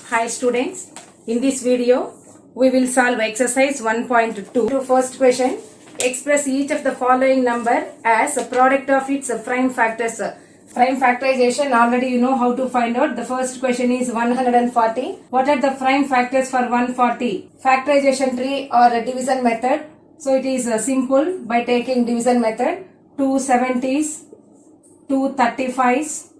Hi students, in this video we will solve exercise 1.2. First question, express each of the following number as a product of its prime factors. Prime factorization already you know how to find out. The first question is 140. What are the prime factors for 140? Factorization tree or a division method. So it is simple by taking division method. 2 70s, 2 35s,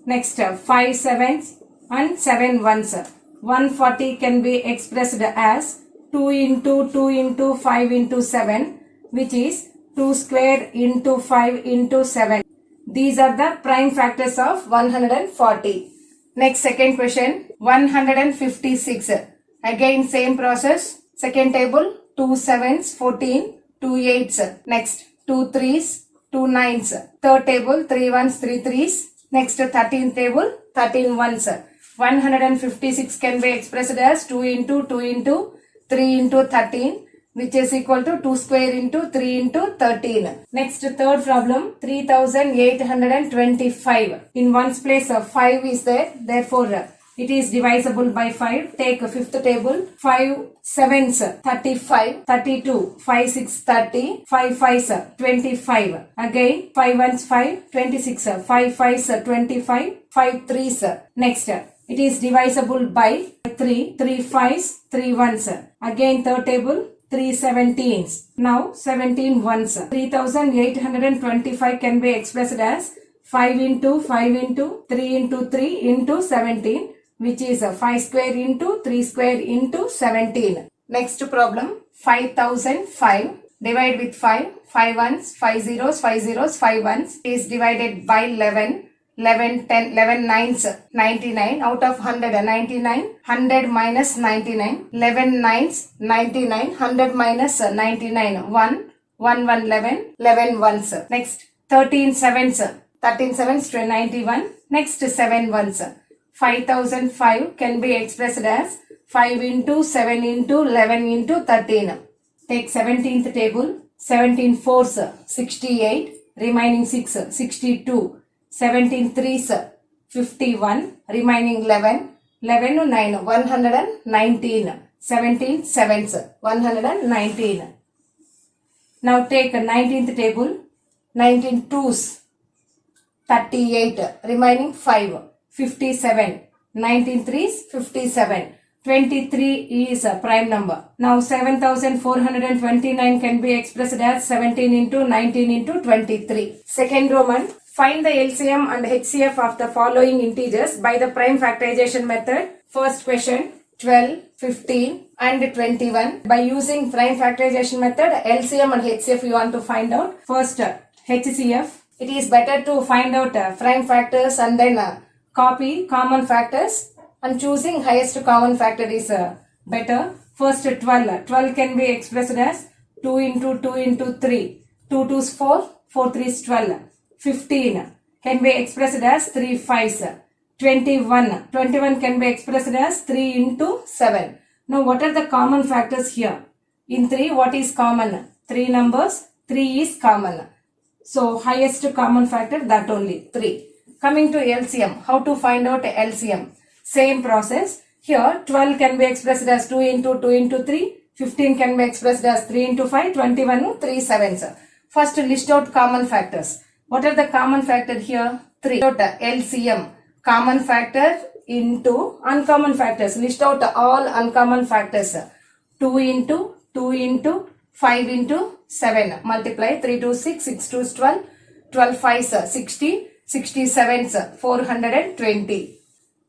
next 5 7s and 7 1s. 140 can be expressed as 2 into 2 into 5 into 7, which is 2 square into 5 into 7. These are the prime factors of 140. Next second question, 156. Again same process. Second table, 2 7s 14, 2 8s. Next 2 3s, 2 9s. Third table, 3 1s 3 3s. Next 13th table, 13 1s. 156 can be expressed as 2 into 2 into 3 into 13, which is equal to 2 square into 3 into 13. Next third problem, 3825. In ones place 5 is there, therefore it is divisible by 5. Take fifth table, 5 7s 35, 32, 5 6 30, 5 5s 25. Again 5 1s 5, 26, 5 5s 25, 5 3s. Next it is divisible by 3, 3 5s, 3 1s. Again third table, 3 17s. Now 17 ones. 3825 can be expressed as 5 into 5 into 3 into 3 into 17, which is 5 square into 3 square into 17. Next problem, 5005. Divide with 5. 5 ones, 5 zeros, 5 zeros, 5 ones is divided by 11. 11 10 11 nines 99. Out of 100 99, 100 minus 99, 11 nines 99, 100 minus 99, 1 1 1 11, 11 ones. Next 13 sevens, 13 sevens to 91. Next 7 ones. 5005 can be expressed as 5 into 7 into 11 into 13. Take 17th table, 17 fours 68, remaining 6 62. 17 threes 51, remaining 11, 11 to 9, 119, 17 sevens 119. Now take a 19th table, 19 twos 38, remaining 5, 57, 19 threes 57. 23 is a prime number. Now 7429 can be expressed as 17 into 19 into 23. Second Roman, find the LCM and HCF of the following integers by the prime factorization method. First question, 12, 15 and 21. By using prime factorization method, LCM and HCF you want to find out. First, HCF. It is better to find out prime factors and then copy common factors, and choosing highest common factor is better. First 12. 12 can be expressed as 2 into 2 into 3. 2 2s 4, 4 3s 12. 15 can be expressed as 3 5s. 21. 21 can be expressed as 3 into 7. Now what are the common factors here? In 3 what is common? 3 numbers, 3 is common. So highest common factor, that only 3. Coming to LCM, how to find out LCM? Same process. Here 12 can be expressed as 2 into 2 into 3. 15 can be expressed as 3 into 5. 21 3 sevens. First list out common factors. What are the common factor here? 3. LCM. Common factor into uncommon factors. List out all uncommon factors. 2 into 2 into 5 into 7. Multiply 3 to 6, 6 to 12, 12 5s 60, 67s 420.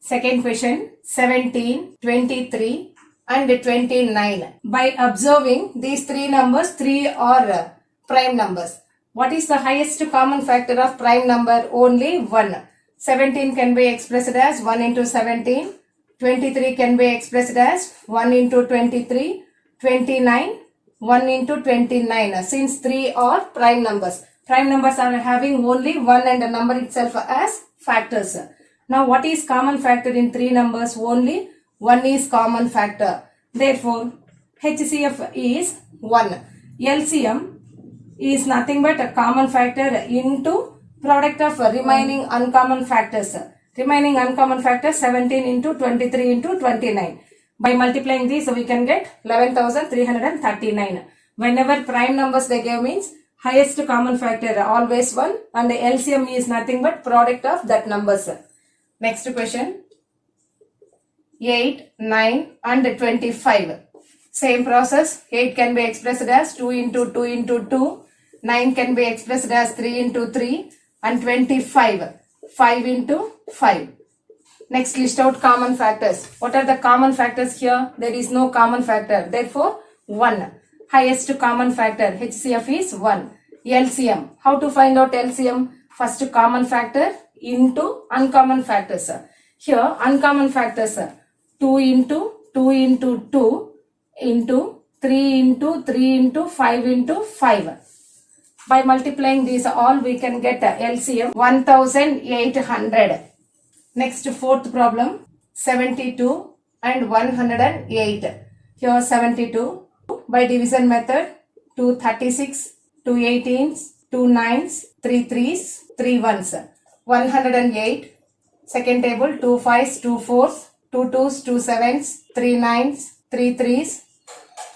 Second question, 17, 23 and 29. By observing these three numbers, 3 are prime numbers. What is the highest common factor of prime number? Only 1. 17 can be expressed as 1 into 17. 23 can be expressed as 1 into 23. 29, 1 into 29. Since 3 are prime numbers. Prime numbers are having only 1 and a number itself as factors. Now what is common factor in 3 numbers? Only 1 is common factor. Therefore, HCF is 1. LCM is nothing but a common factor into product of remaining uncommon factors. Remaining uncommon factor 17 into 23 into 29. By multiplying these, we can get 11,339. Whenever prime numbers they give means highest common factor always 1 and the LCM is nothing but product of that numbers. Next question. 8, 9 and 25. Same process. 8 can be expressed as 2 into 2 into 2. 9 can be expressed as 3 into 3 and 25. 5 into 5. Next, list out common factors. What are the common factors here? There is no common factor. Therefore, 1. Highest common factor HCF is 1. LCM. How to find out LCM? First common factor into uncommon factors. Here uncommon factors 2 into 2 into 2 into 3 into 3 into 5 into 5. By multiplying these all we can get LCM 1800. Next, fourth problem. 72 and 108. Here 72 by division method 2 36, 2 18s, 2 9s, 3 3s, 3 1s. 108. Second table 2 5s, 2 4s, 2 2s, 2 7s, 3 9s, 3 3s,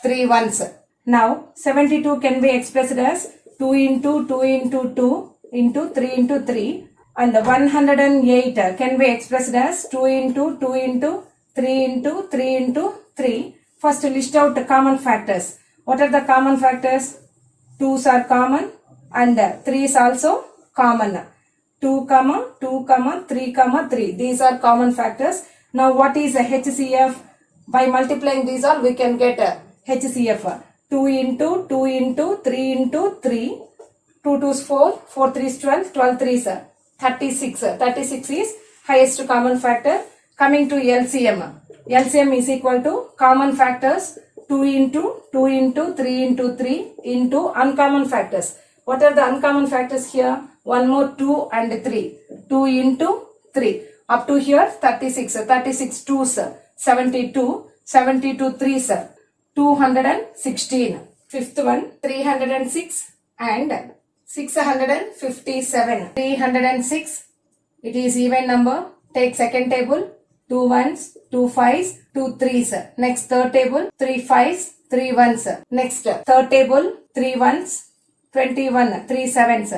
3 1s. Now 72 can be expressed as 2 into 2 into 2 into 3 into 3 and 108 can be expressed as 2 into 2 into 3 into 3 into 3. First list out the common factors. What are the common factors? 2's are common and 3 is also common. 2, 2, 3, 3. These are common factors. Now what is a HCF? By multiplying these all we can get a HCF. 2 into 2 into 3 into 3. 2 2 is 4, 4 3 is 12, 12 3 is 36. 36 is highest common factor. Coming to LCM. LCM is equal to common factors 2 into 2 into 3 into 3 into uncommon factors. What are the uncommon factors here? One more 2 and 3. 2 into 3. Up to here 36. 36 2s 72. 72 3s 216. Fifth one 306 and 657. 306. It is even number. Take second table. 2 1s, 2 5s, 2 3s. Next third table 3 5s, 3 1s. Next third table 3 1s, 21, 3 7s.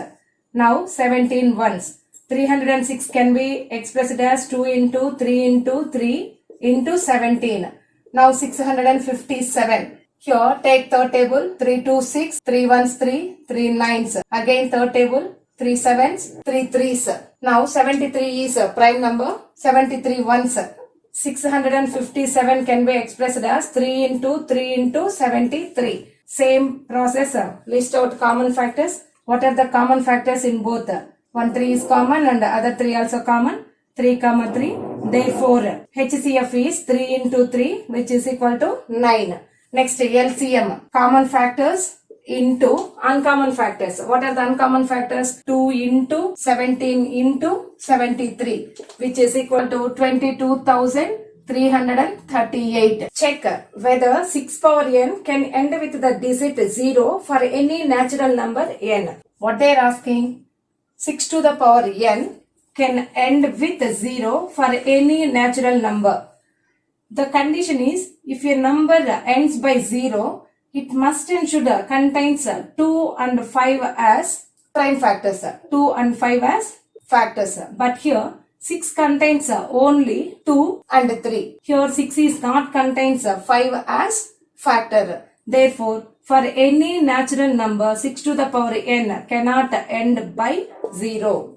Now 17 1s. 306 can be expressed as 2 into 3 into 3 into 17. Now 657. Here take third table 3 2 6, 3 1s 3, 3 9s. Again third table 3 7s, 3 3s. Now 73 is a prime number. 73 1s. 657 can be expressed as 3 into 3 into 73. Same process. List out common factors. What are the common factors in both? 1 3 is common and the other 3 also common. 3 3. Therefore HCF is 3 into 3 which is equal to 9. Next LCM. Common factors into uncommon factors. What are the uncommon factors? 2 into 17 into 73 which is equal to 22,338. Check whether 6 power n can end with the digit 0 for any natural number n. What they are asking? 6 to the power n can end with 0 for any natural number. The condition is if a number ends by 0, it must and should contains 2 and 5 as prime factors. 2 and 5 as factors. But here 6 contains only 2 and 3. Here 6 is not contains 5 as factor. Therefore, for any natural number 6 to the power n cannot end by 0.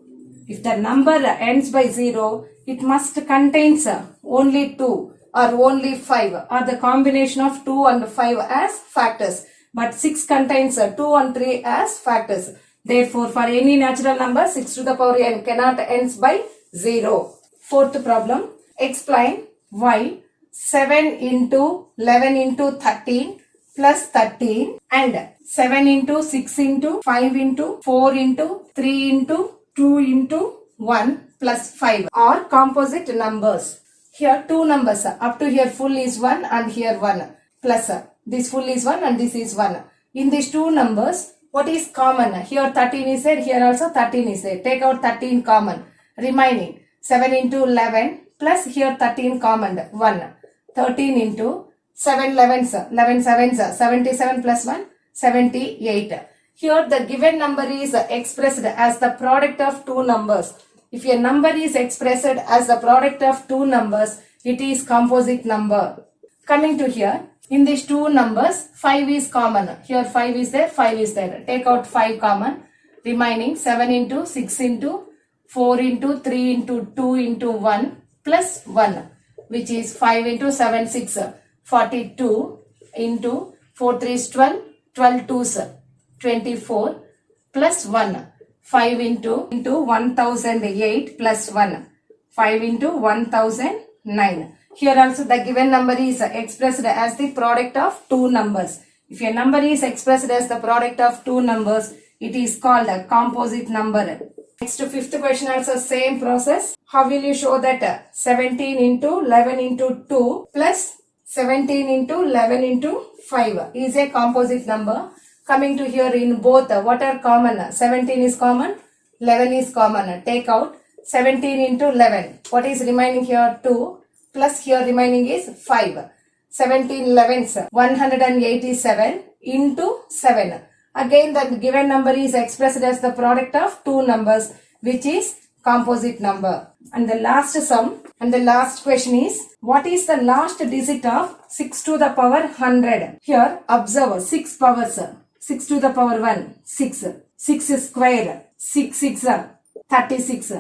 If the number ends by 0, it must contains only 2 or only 5 or the combination of 2 and 5 as factors. But 6 contains 2 and 3 as factors. Therefore, for any natural number 6 to the power n cannot ends by 0. Fourth problem. Explain why 7 into 11 into 13 plus 13 and 7 into 6 into 5 into 4 into 3 into 2 into 1 plus 5 are composite numbers. Here two numbers up to here full is 1 and here 1 plus this full is 1 and this is 1. In these two numbers what is common? Here 13 is there, here also 13 is there. Take out 13 common. Remaining 7 into 11 plus here 13 common 1. 13 into 7 11s, 11 sevens, 77 plus 1, 78. Here the given number is expressed as the product of two numbers. If a number is expressed as the product of two numbers, it is composite number. Coming to here, in these two numbers, 5 is common. Here 5 is there, 5 is there. Take out 5 common. Remaining 7 into 6 into 4 into 3 into 2 into 1 plus 1, which is 5 into 7 6 42 into 4 3 is 12, 12 2s 24 plus 1, 5 into 1008 plus 1, 5 into 1009. Here also the given number is expressed as the product of two numbers. If a number is expressed as the product of two numbers, it is called a composite number. Next to fifth question also same process. How will you show that 17 into 11 into 2 plus 17 into 11 into 5 is a composite number. Coming to here in both, what are common? 17 is common, 11 is common. Take out 17 into 11. What is remaining here? 2 plus here remaining is 5. 17 11s 187 into 7. Again the given number is expressed as the product of two numbers, which is composite number. And the last sum and the last question is, what is the last digit of 6 to the power 100? Here observe 6 powers. 6 to the power 1, 6. 6 square, 6 6 36.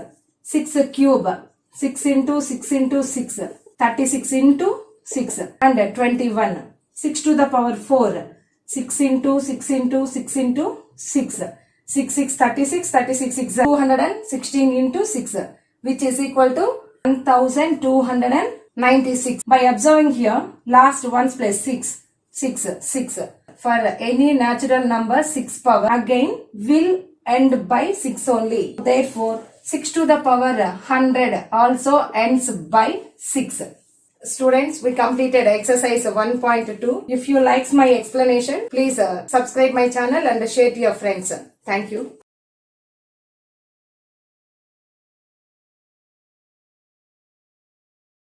6 cube, 6 into 6 into 6, 36 into 6 and 21. 6 to the power 4, 6 into 6 into 6 into 6. 6 6 36, 36 6 216 into 6, which is equal to 1296. By observing here, last ones place 6, 6, 6. For any natural number 6 power again will end by 6 only. Therefore, 6 to the power 100 also ends by 6. Students, we completed exercise 1.2. If you likes my explanation, please subscribe my channel and share to your friends. Thank you.